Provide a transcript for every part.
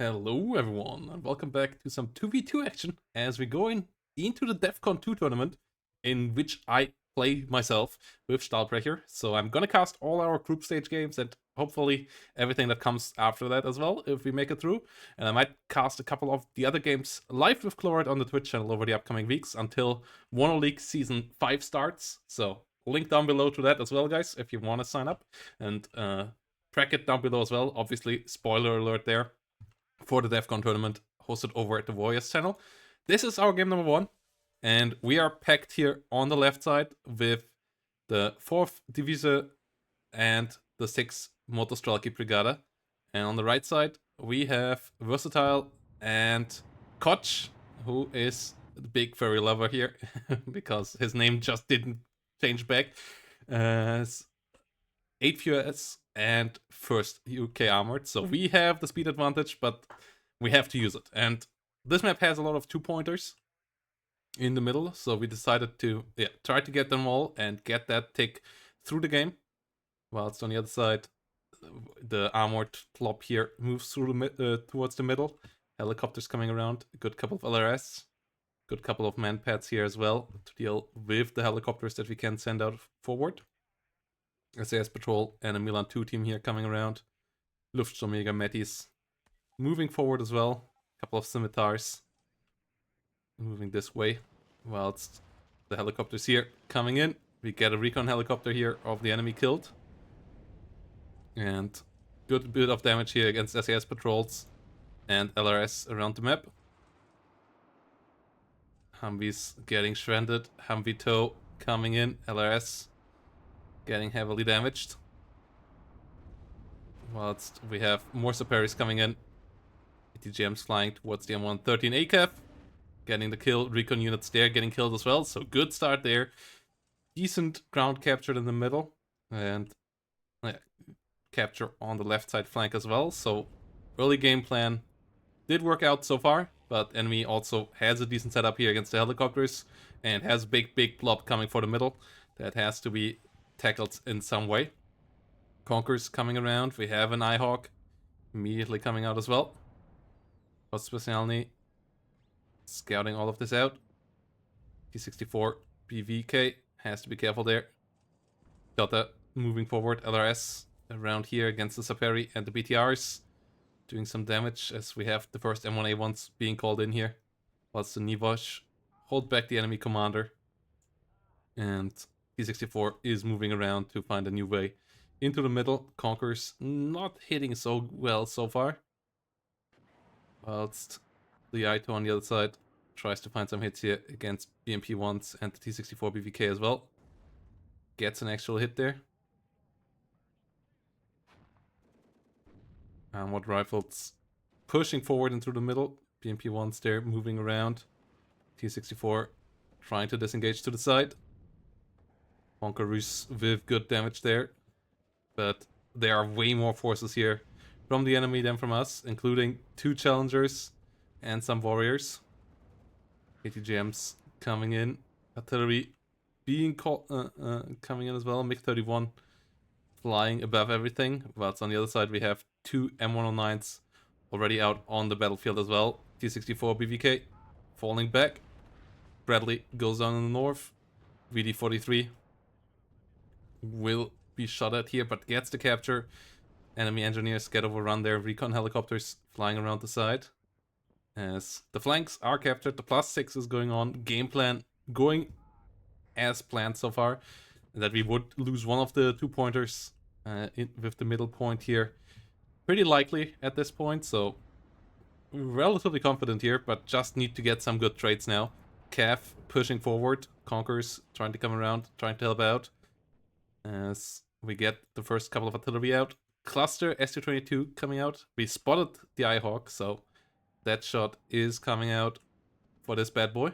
Hello everyone, and welcome back to some 2v2 action as we go into the Defcon2 tournament, in which I play myself with Stahlbrecher. So I'm gonna cast all our group stage games and hopefully everything that comes after that as well, if we make it through. And I might cast a couple of the other games live with Chlorid on the Twitch channel over the upcoming weeks until Warner League Season 5 starts. So link down below to that as well, guys, if you want to sign up. And track it down below as well. Obviously, spoiler alert there for the Defcon tournament hosted over at the Warriors channel. This is our game number 1, and we are packed here on the left side with the 4th Divise and the 6th Motostrelki Brigada. And on the right side, we have Versatile and Koch, who is the big furry lover here, because his name just didn't change back. 8th US and 1st UK Armored. So we have the speed advantage, but we have to use it. And this map has a lot of 2-pointers in the middle, so we decided to try to get them all and get that tick through the game. Whilst on the other side, the armored plop here moves through towards the middle. Helicopters coming around, a good couple of LRS, good couple of man pads here as well to deal with the helicopters that we can send out forward. SAS Patrol and a Milan 2 team here coming around. Luftsturmjäger Metis moving forward as well. A couple of scimitars moving this way. Whilst the helicopters here coming in. We get a recon helicopter here of the enemy killed. And good bit of damage here against SAS Patrols and LRS around the map. Humvees getting shredded. Humvee tow coming in. LRS getting heavily damaged. Whilst we have more Saparis coming in. ATGMs flying towards the M113 ACAF. Getting the kill. Recon units there getting killed as well. So good start there. Decent ground captured in the middle. And capture on the left side flank as well. So early game plan did work out so far. But enemy also has a decent setup here against the helicopters. And has a big blob coming for the middle. That has to be tackled in some way. Conquerors coming around. We have an Eyehawk immediately coming out as well. Specialny scouting all of this out. T64 BVK has to be careful there. Delta moving forward. LRS around here against the Saperi and the BTRs. Doing some damage as we have the first M1A1s being called in here. Whilst the Nivosh hold back the enemy commander. And T64 is moving around to find a new way into the middle. Conquerors not hitting so well so far. Whilst the Ito on the other side tries to find some hits here against BMP-1s and the T64 BVK as well. Gets an actual hit there. Armored rifles pushing forward into the middle. BMP-1s there moving around. T64 trying to disengage to the side. Bonkarus with good damage there. But there are way more forces here from the enemy than from us, including 2 challengers and some warriors. ATGMs coming in. Artillery being coming in as well. MiG-31 flying above everything. Whilst on the other side we have 2 M109s already out on the battlefield as well. T64 BVK falling back. Bradley goes down in the north. VD-43 will be shot at here, but gets the capture. Enemy engineers get overrun there. Recon helicopters flying around the side. As the flanks are captured, the +6 is going on. Game plan going as planned so far. That we would lose one of the 2-pointers with the middle point here. Pretty likely at this point, so relatively confident here, but just need to get some good trades now. Cav pushing forward. Conquerors trying to come around, trying to help out. As we get the first couple of artillery out. Cluster SU-22 coming out. We spotted the Eyehawk, so that shot is coming out for this bad boy.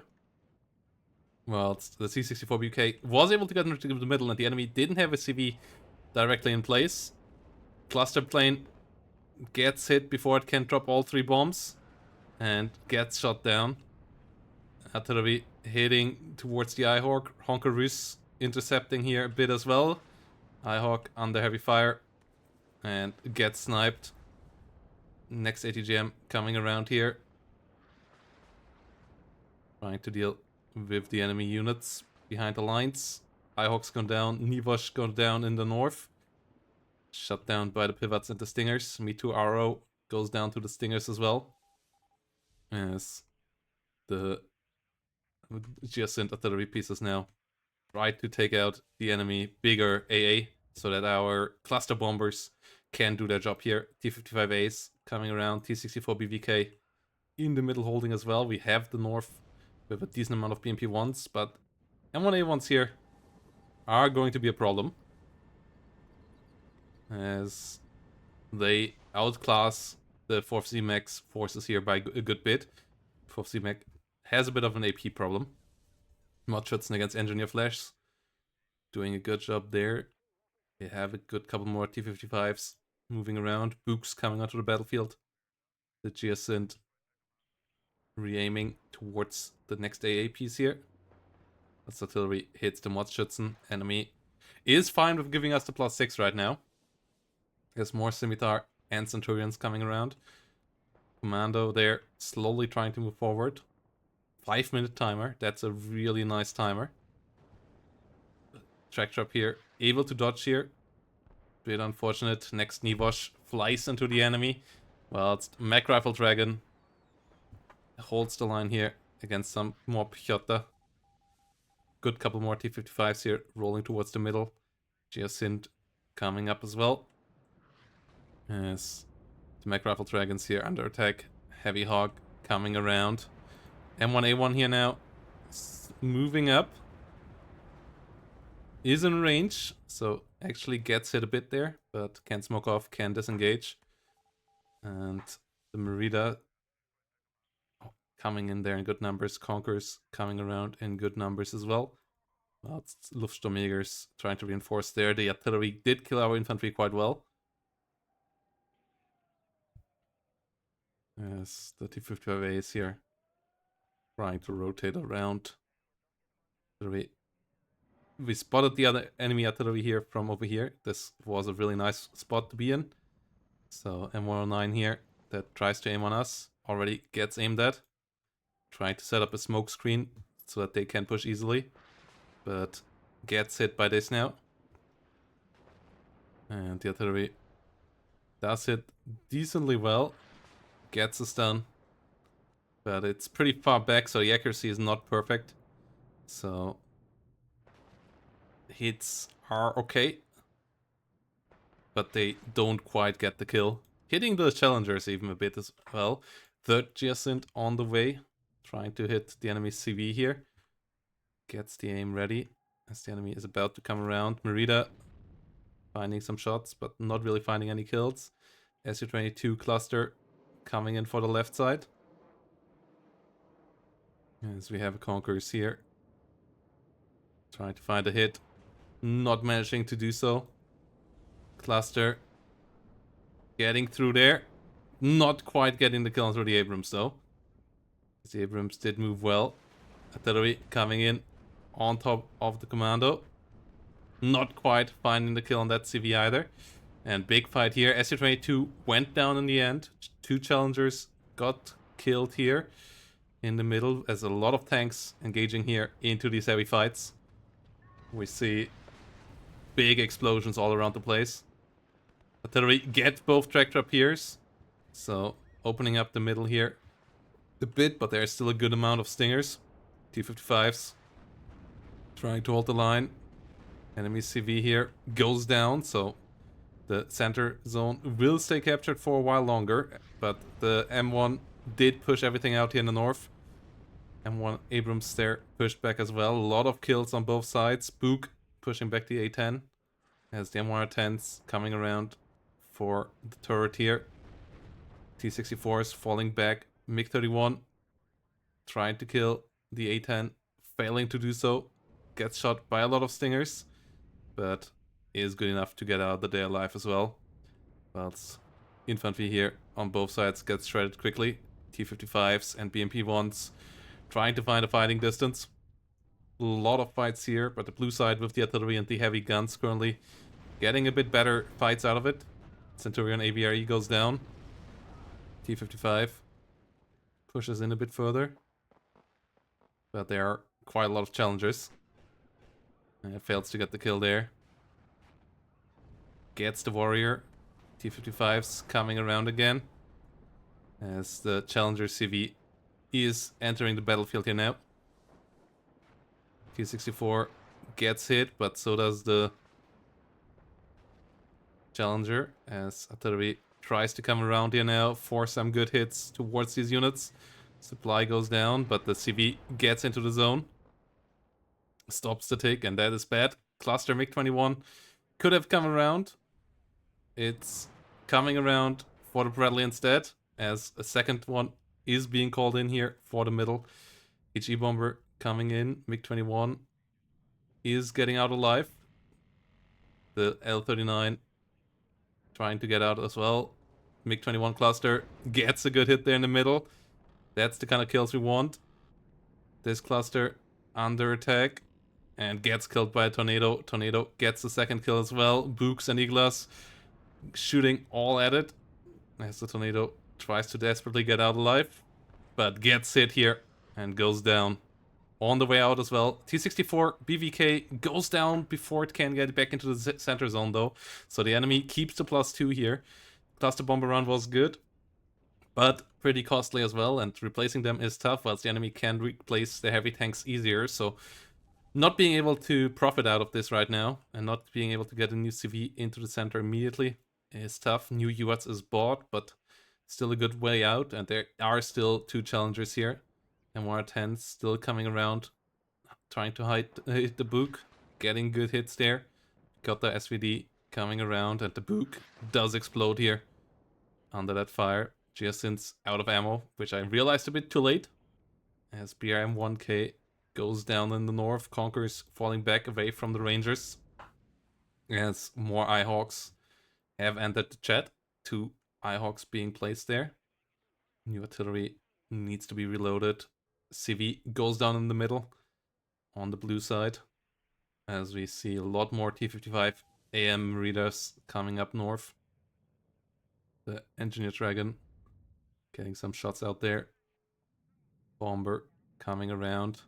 Whilst the C-64 BK was able to get into the middle and the enemy didn't have a CV directly in place. Cluster plane gets hit before it can drop all 3 bombs and gets shot down. Artillery hitting towards the Eyehawk. Honkarus intercepting here a bit as well. Eyehawk under heavy fire and gets sniped. Next ATGM coming around here. Trying to deal with the enemy units behind the lines. Ihawk's gone down. Nivosh gone down in the north. Shut down by the pivots and the stingers. Me Too RO goes down to the stingers as well. As the adjacent artillery pieces now try to take out the enemy bigger AA so that our cluster bombers can do their job here. T-55As coming around. T-64 BVK in the middle holding as well. We have the north with a decent amount of BMP-1s, but M1A1s here are going to be a problem, as they outclass the 4th ZMAX forces here by a good bit. 4th ZMAX has a bit of an AP problem. Modschützen against Engineer Flashes doing a good job there. They have a good couple more T-55s moving around. Books coming onto the battlefield. The adjacent re-aiming towards the next AA piece here. As artillery hits the Modschützen. Enemy is fine with giving us the +6 right now. There's more Scimitar and Centurions coming around. Commando there, slowly trying to move forward. 5-minute timer, that's a really nice timer. Track trap here, able to dodge here. Bit unfortunate, next Nivosh flies into the enemy. Well, it's Mech Rifle Dragon. Holds the line here against some more Pichota. Good couple more T-55s here, rolling towards the middle. Giacint coming up as well. As the Mech Rifle Dragons here under attack. Heavy Hog coming around. M1A1 here now. Moving up. Is in range, so actually gets hit a bit there, but can smoke off, can disengage. And the Merida coming in there in good numbers. Conquerors coming around in good numbers as well. Well, it's Luftsturmjägers trying to reinforce there. The artillery did kill our infantry quite well. As the T-55A is here trying to rotate around. We spotted the other enemy artillery here from over here. This was a really nice spot to be in. So M109 here that tries to aim on us already gets aimed at. Trying to set up a smoke screen so that they can push easily. But gets hit by this now. And the artillery does hit decently well. Gets a stun. But it's pretty far back, so the accuracy is not perfect. So hits are okay, but they don't quite get the kill. Hitting the challengers even a bit as well. Third Giacint on the way, trying to hit the enemy's CV here. Gets the aim ready as the enemy is about to come around. Merida finding some shots, but not really finding any kills. Su-22 cluster coming in for the left side. As we have Conquerors here. Trying to find a hit. Not managing to do so. Cluster getting through there. Not quite getting the kill through the Abrams though. The Abrams did move well. Artillery coming in on top of the Commando. Not quite finding the kill on that CV either. And big fight here. Su-22 went down in the end. 2 challengers got killed here in the middle as a lot of tanks engaging here into these heavy fights. We see big explosions all around the place. Artillery get both track trapiers. So opening up the middle here a bit, but there's still a good amount of stingers. T-55s trying to hold the line. Enemy CV here goes down, so the center zone will stay captured for a while longer, but the M1 did push everything out here in the north. M1 Abrams there pushed back as well. A lot of kills on both sides. Spook pushing back the A10 as the M110s coming around for the turret here. T-64s falling back. MiG-31 trying to kill the A10, failing to do so. Gets shot by a lot of stingers, but is good enough to get out of the day alive as well. Whilst infantry here on both sides gets shredded quickly. T-55s and BMP-1s trying to find a fighting distance. A lot of fights here, but the blue side with the artillery and the heavy guns currently getting a bit better fights out of it. Centurion AVRE goes down. T55 pushes in a bit further. But there are quite a lot of challengers. And fails to get the kill there. Gets the warrior. T55's coming around again. As the challenger CV is entering the battlefield here now. T64 gets hit, but so does the challenger. As artillery tries to come around here now for some good hits towards these units. Supply goes down, but the CV gets into the zone. Stops the tick, and that is bad. Cluster MiG-21 could have come around. It's coming around for the Bradley instead, as a second one is being called in here for the middle. HE bomber coming in. MiG-21 is getting out alive. The L-39 trying to get out as well. MiG-21 cluster gets a good hit there in the middle. That's the kind of kills we want. This cluster under attack and gets killed by a tornado. Tornado gets the second kill as well. Books and Iglas shooting all at it as the tornado tries to desperately get out alive, but gets hit here and goes down. On the way out as well. T64 BVK goes down before it can get back into the center zone though. So the enemy keeps the +2 here. Cluster bomber run was good, but pretty costly as well, and replacing them is tough, whilst the enemy can replace the heavy tanks easier. So not being able to profit out of this right now, and not being able to get a new CV into the center immediately is tough. New UATs is bought, but still a good way out, and there are still 2 challengers here. And MR10's still coming around, trying to hit the Book, getting good hits there. Got the SVD coming around, and the Book does explode here under that fire. Giacin's out of ammo, which I realized a bit too late. As BRM-1K goes down in the north, Conquerors falling back away from the Rangers. As more Ihawks have entered the chat. 2 Ihawks being placed there. New artillery needs to be reloaded. CV goes down in the middle on the blue side. As we see a lot more T55 AM readers coming up north. The Engineer Dragon getting some shots out there. Bomber coming around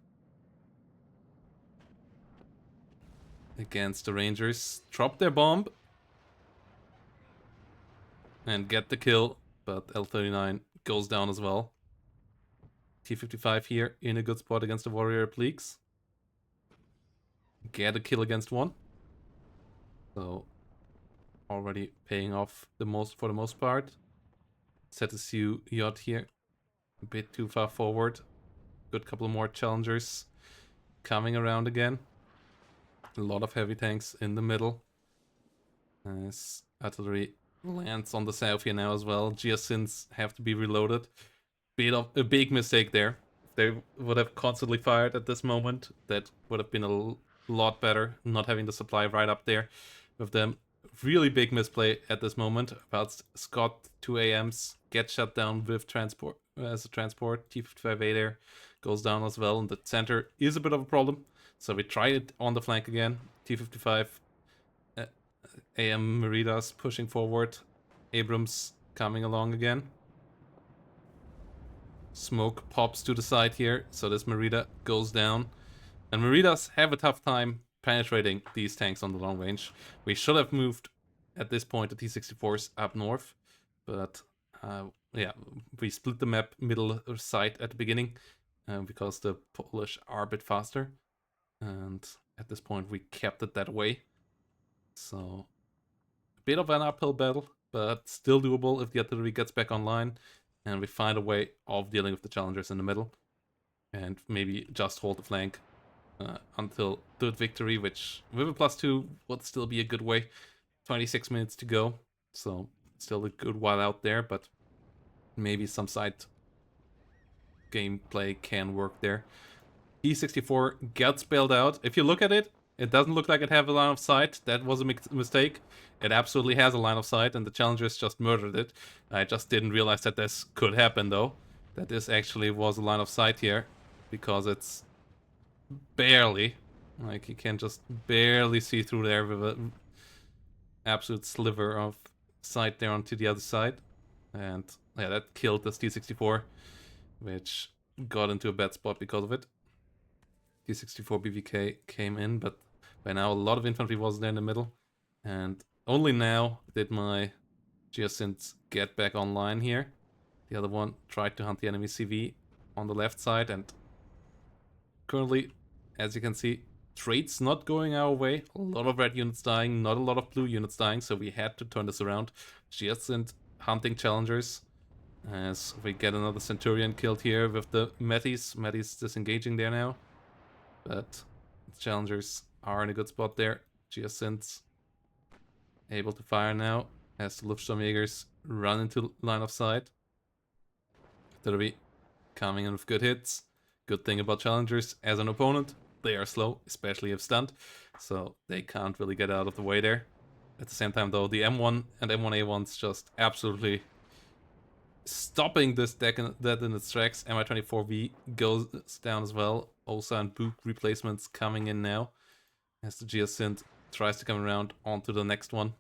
against the Rangers. Drop their bomb and get the kill, but L-39 goes down as well. T-55 here in a good spot against the Warrior Pleaks. Get a kill against one. So already paying off for the most part. ZSU yacht here. A bit too far forward. Good couple more challengers coming around again. A lot of heavy tanks in the middle. As artillery lands on the south here now as well. Giacins have to be reloaded. Bit of a big mistake there. If they would have constantly fired at this moment, that would have been a lot better. Not having the supply right up there with them. Really big misplay at this moment. Whilst Scott 2 AMs get shut down with transport as a transport. T-55A there goes down as well, and the center is a bit of a problem. So we try it on the flank again. T-55 AM Meridas pushing forward. Abrams coming along again. Smoke pops to the side here, so this Merida goes down. And Meridas have a tough time penetrating these tanks on the long range. We should have moved at this point the T-64s up north, but yeah, we split the map middle side at the beginning because the Polish are a bit faster. And at this point we kept it that way. So a bit of an uphill battle, but still doable if the artillery gets back online and we find a way of dealing with the challengers in the middle. And maybe just hold the flank until third victory, which with a +2 would still be a good way. 26 minutes to go, so still a good while out there, but maybe some side gameplay can work there. T-64 gets bailed out. If you look at it, it doesn't look like it has a line of sight. That was a mistake. It absolutely has a line of sight, and the challengers just murdered it. I just didn't realize that this could happen, though. That this actually was a line of sight here, because it's barely, like you can just barely see through there with an absolute sliver of sight there onto the other side. And yeah, that killed this T-64, which got into a bad spot because of it. T-64 BVK came in, but by now a lot of infantry was there in the middle. And only now did my Geosynths get back online here. The other one tried to hunt the enemy CV on the left side, and currently, as you can see, trade's not going our way. A lot of red units dying, not a lot of blue units dying, so we had to turn this around. Geosynth hunting challengers, as we get another Centurion killed here with the Metis. Metis disengaging there now, but the challengers are in a good spot there. Geosynths able to fire now as the Luftsturmjägers run into line of sight. Artillery coming in with good hits. Good thing about challengers as an opponent, they are slow, especially if stunned, so they can't really get out of the way there. At the same time though, the M1 and M1A1s just absolutely stopping this dead in its tracks. Mi-24V goes down as well. Osa and Book replacements coming in now as the Geosynth tries to come around onto the next one.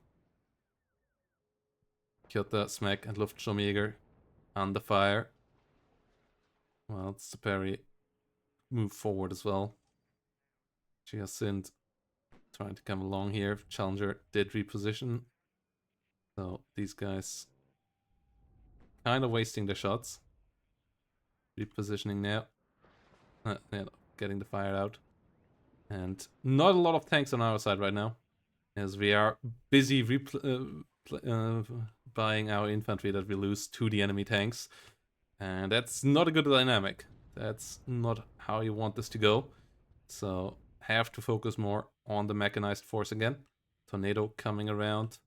Kyoto, Smack, and Luftsturmjäger under fire. Well, it's the parry move forward as well. Geosynth trying to come along here. Challenger did reposition. So these guys kind of wasting their shots. Repositioning now. Yeah, getting the fire out. And not a lot of tanks on our side right now, as we are busy buying our infantry that we lose to the enemy tanks. And that's not a good dynamic. That's not how you want this to go. So have to focus more on the mechanized force again. Tornado coming around.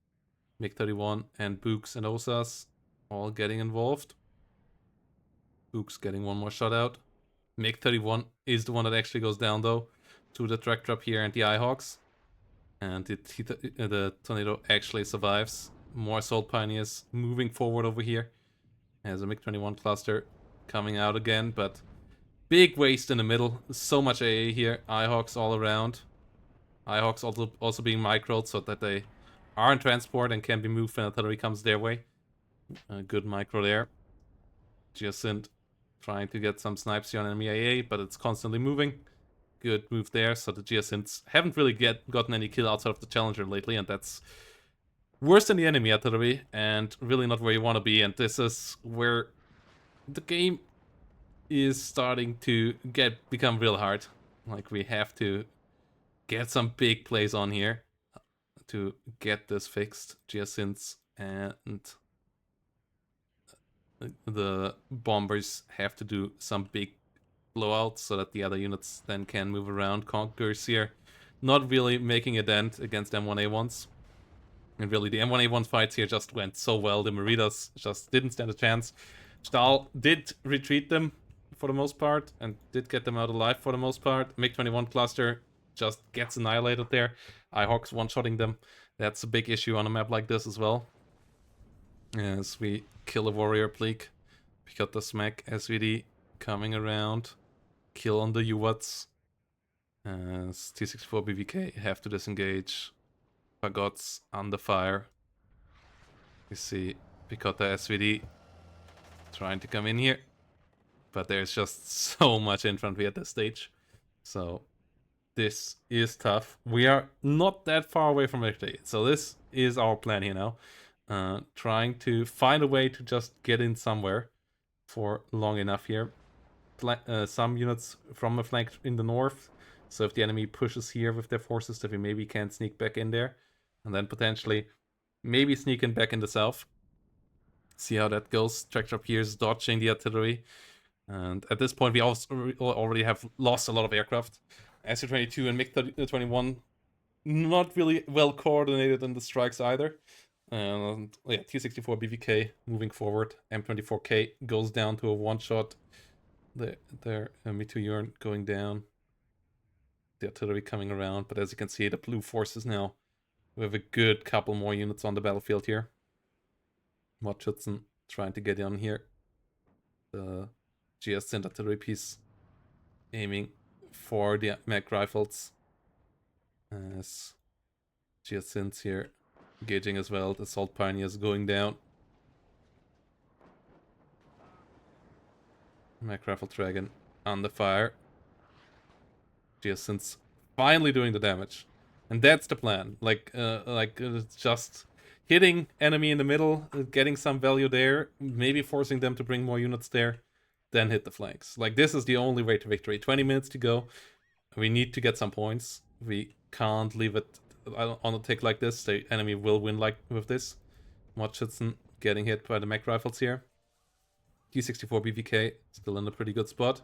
MiG-31 and Books and Osas all getting involved. Books getting one more shot out. MiG-31 is the one that actually goes down though, to the track drop here and the Eyehawks. And the Tornado actually survives. More Assault Pioneers moving forward over here. As a MiG-21 cluster coming out again, but big waste in the middle. So much AA here. Eyehawks all around. Eyehawks also being microed so that they are in transport and can be moved when artillery comes their way. A good micro there. Geosynth trying to get some snipes here on enemy AA, but it's constantly moving. Good move there. So the Geosynths haven't really gotten any kill outside of the Challenger lately, and that's worse than the enemy artillery, and really not where you want to be. And this is where the game is starting to become real hard. Like, we have to get some big plays on here to get this fixed. Geosynths and the bombers have to do some big blowouts so that the other units then can move around. Conquerors here not really making a dent against M1A1s. And really, the M1A1 fights here just went so well. The Meridas just didn't stand a chance. Stahl did retreat them for the most part and did get them out alive for the most part. MiG-21 cluster just gets annihilated there. Eyehawks one-shotting them. That's a big issue on a map like this as well. As we kill a warrior Pleak. Pick up the Smack SVD coming around. Kill on the UWATs. As T-64 BVK have to disengage. Fagots under fire. You see Picotta SVD trying to come in here. But there's just so much infantry at this stage. So this is tough. We are not that far away from victory. So this is our plan here now. Trying to find a way to just get in somewhere for long enough here. Some units from the flank in the north. So if the enemy pushes here with their forces, that we maybe can sneak back in there. And then potentially maybe sneak in back in the south. See how that goes. Tractor up here is dodging the artillery. And at this point we also already have lost a lot of aircraft. Su-22 and MiG-21 not really well coordinated in the strikes either. And yeah, T-64 BVK moving forward. M24K goes down to a one-shot. There, Meteor going down. The artillery coming around, but as you can see, the blue forces now. We have a good couple more units on the battlefield here. Motschützen trying to get on here. The Geosynth artillery piece aiming for the mag rifles. As Geosynths here engaging as well. The Assault Pioneers going down. Mech Rifle Dragon under fire. Geosynth's finally doing the damage. And that's the plan. Just hitting enemy in the middle, getting some value there, maybe forcing them to bring more units there, then hit the flanks. Like, this is the only way to victory. 20 minutes to go. We need to get some points. We can't leave it on a tick like this. The enemy will win like with this. Mudschützen getting hit by the mech rifles here. T64 BVK still in a pretty good spot.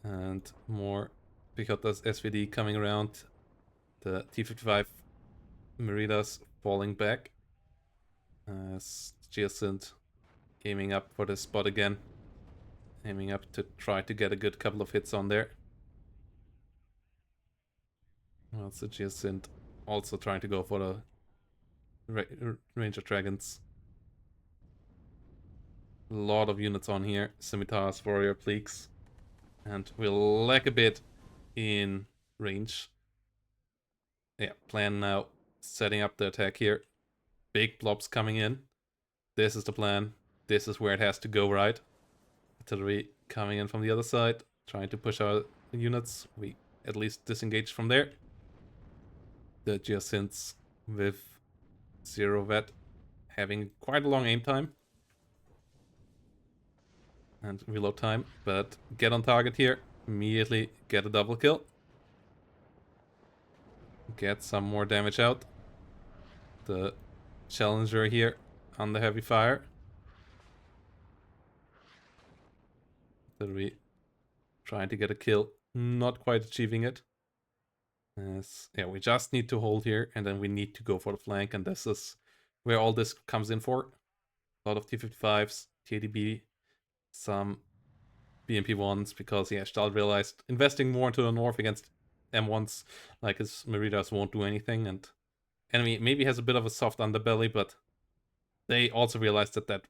And more Pichota's SVD coming around. The T55 Meridas falling back. As Geosynth aiming up for this spot again. Aiming up to try to get a good couple of hits on there. Well, it's the Geosynth also trying to go for the Ranger Dragons. A lot of units on here. Scimitars, Warrior, Pleaks. And we'll lack a bit in range. Yeah, plan now. Setting up the attack here. Big blobs coming in. This is the plan. This is where it has to go, right? Artillery coming in from the other side. Trying to push our units. We at least disengage from there. The Geosynths with 0 vet having quite a long aim time. And reload time, but get on target here. Immediately get a double kill. Get some more damage out. The Challenger here on the heavy fire. Artillery trying to get a kill. Not quite achieving it. Yeah, we just need to hold here, and then we need to go for the flank, and this is where all this comes in for. A lot of T55s, TADB, some BMP1s, because yeah, Stahl realized investing more into the north against M1s, like his Meridas, won't do anything, and enemy maybe has a bit of a soft underbelly, but they also realized that that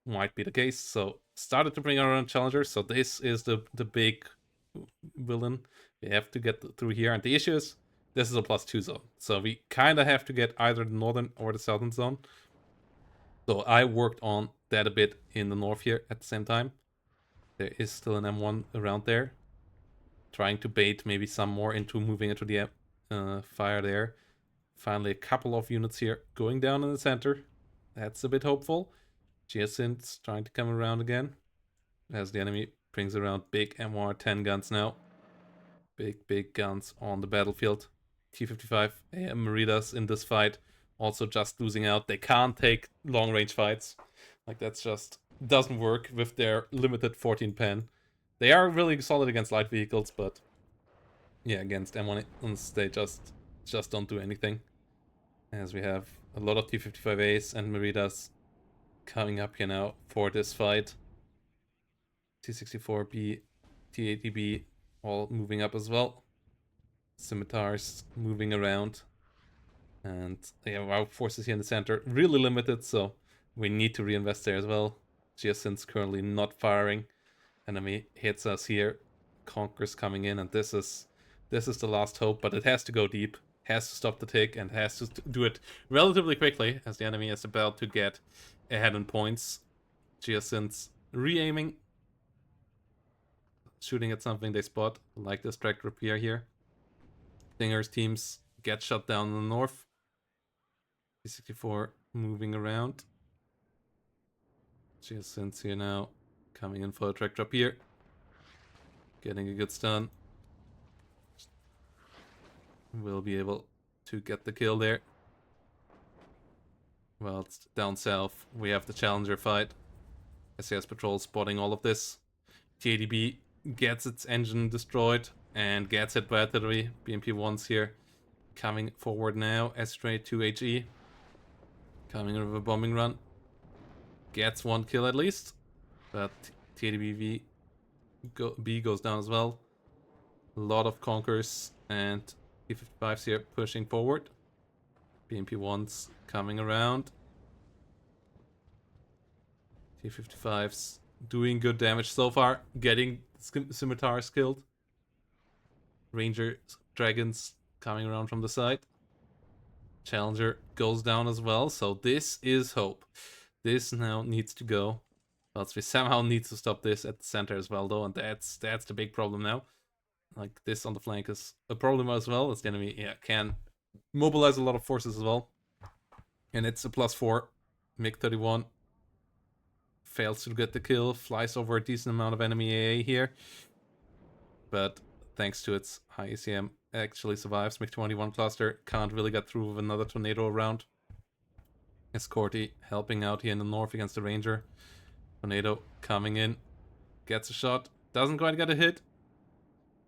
might be the case, so started to bring our own challengers. So this is the big villain. We have to get through here, and the issue is this is a +2 zone, so we kind of have to get either the northern or the southern zone. So I worked on that a bit in the north here at the same time. There is still an M1 around there, trying to bait maybe some more into moving into the fire there. Finally, a couple of units here going down in the center. That's a bit hopeful. Geosynth's trying to come around again, as the enemy brings around big MR10 guns now. Big guns on the battlefield. T55 AM Meridas in this fight also just losing out. They can't take long range fights. Like, that's just doesn't work with their limited 14 pen. They are really solid against light vehicles, but yeah, against M1s they just don't do anything. As we have a lot of T55As and Meridas coming up here now for this fight. T64B, T80B all moving up as well. Scimitars moving around. And yeah, our forces here in the center really limited, so we need to reinvest there as well. Geosynth's currently not firing. Enemy hits us here. Conquerors coming in, and this is the last hope, but it has to go deep. Has to stop the tick and has to do it relatively quickly, as the enemy is about to get ahead in points. Geosynth's re-aiming. Shooting at something they spot, like this track repair here. Stinger's teams get shut down in the north. T64 moving around. Geosynth's here now, coming in for a track drop here. Getting a good stun. We'll be able to get the kill there. Well, it's down south. We have the Challenger fight. SAS Patrol spotting all of this. TADB gets its engine destroyed and gets hit by artillery. BMP1s here coming forward now. S-Ray 2HE coming in with a bombing run. Gets one kill at least, but TADB B goes down as well. A lot of Conquerors and T55s here pushing forward. BMP1s coming around. T55s doing good damage so far, getting Scimitars killed. Ranger Dragons coming around from the side. Challenger goes down as well, so this is hope. This now needs to go. But we somehow need to stop this at the center as well, though, and that's the big problem now. Like, this on the flank is a problem as well. It's the enemy, can mobilize a lot of forces as well. And it's a +4. MiG-31 fails to get the kill, flies over a decent amount of enemy AA here. But thanks to its high ECM, actually survives. MiG-21 cluster can't really get through with another tornado around. Escorty helping out here in the north against the Ranger. Tornado coming in, gets a shot, doesn't quite get a hit.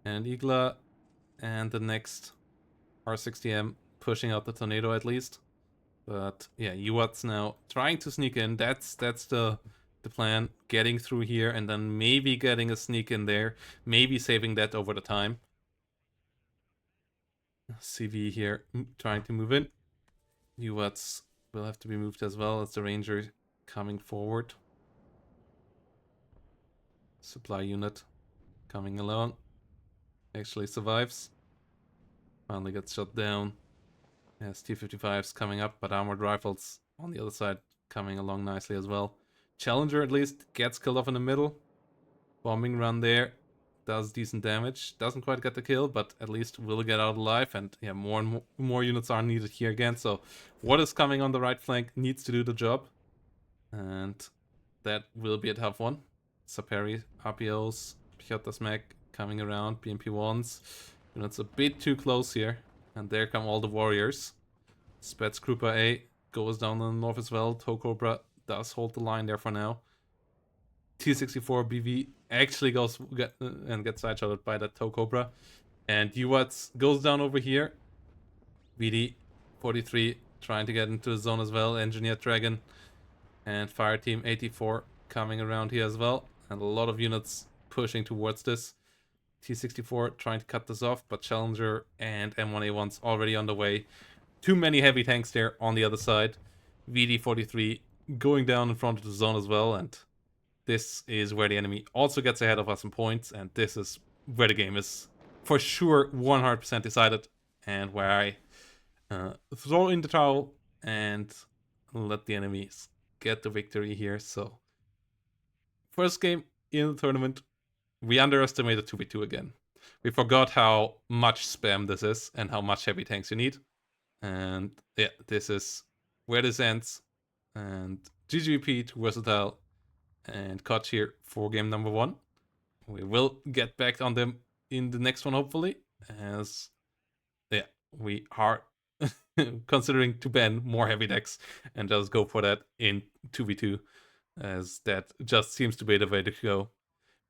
And Igla and the next R60M pushing out the tornado at least. But yeah, UAT's now trying to sneak in. That's the plan. Getting through here and then maybe getting a sneak in there. Maybe saving that over the time. CV here trying to move in. UAT's will have to be moved as well as the Ranger coming forward. Supply unit coming along. Actually survives. Finally gets shot down. Yes, T-55s coming up, but armored rifles on the other side coming along nicely as well. Challenger at least gets killed off in the middle. Bombing run there does decent damage. Doesn't quite get the kill, but at least will get out alive. And yeah, more and more units are needed here again. So what is coming on the right flank needs to do the job. And that will be a tough one. Saperi, RPOs, Piotas Mech coming around, BMP-1s. Units a bit too close here. And there come all the warriors. Spets Krupa A goes down in the north as well. Tow Cobra does hold the line there for now. T-64 BV actually goes and gets sideshotted by that Tow Cobra. And UATS goes down over here. VD 43 trying to get into the zone as well. Engineer Dragon and Fire Team 84 coming around here as well. And a lot of units pushing towards this. T-64 trying to cut this off, but Challenger and M1A1's already on the way. Too many heavy tanks there on the other side. VD-43 going down in front of the zone as well, and this is where the enemy also gets ahead of us in points, and this is where the game is for sure 100% decided, and where I throw in the towel and let the enemies get the victory here. So, first game in the tournament, we underestimated 2v2 again. We forgot how much spam this is and how much heavy tanks you need. And yeah, this is where this ends. And GGP to Versatile and Koch here for game number 1. We will get back on them in the next one, hopefully, as yeah, we are considering to ban more heavy decks and just go for that in 2v2, as that just seems to be the way to go.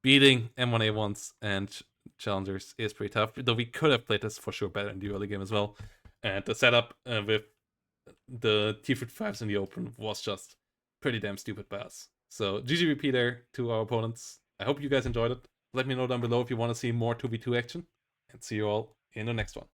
Beating M1A1s and Challengers is pretty tough, though we could have played this for sure better in the early game as well. And the setup with the T-55s in the open was just pretty damn stupid by us. So GGVP there to our opponents. I hope you guys enjoyed it. Let me know down below if you want to see more 2v2 action. And see you all in the next one.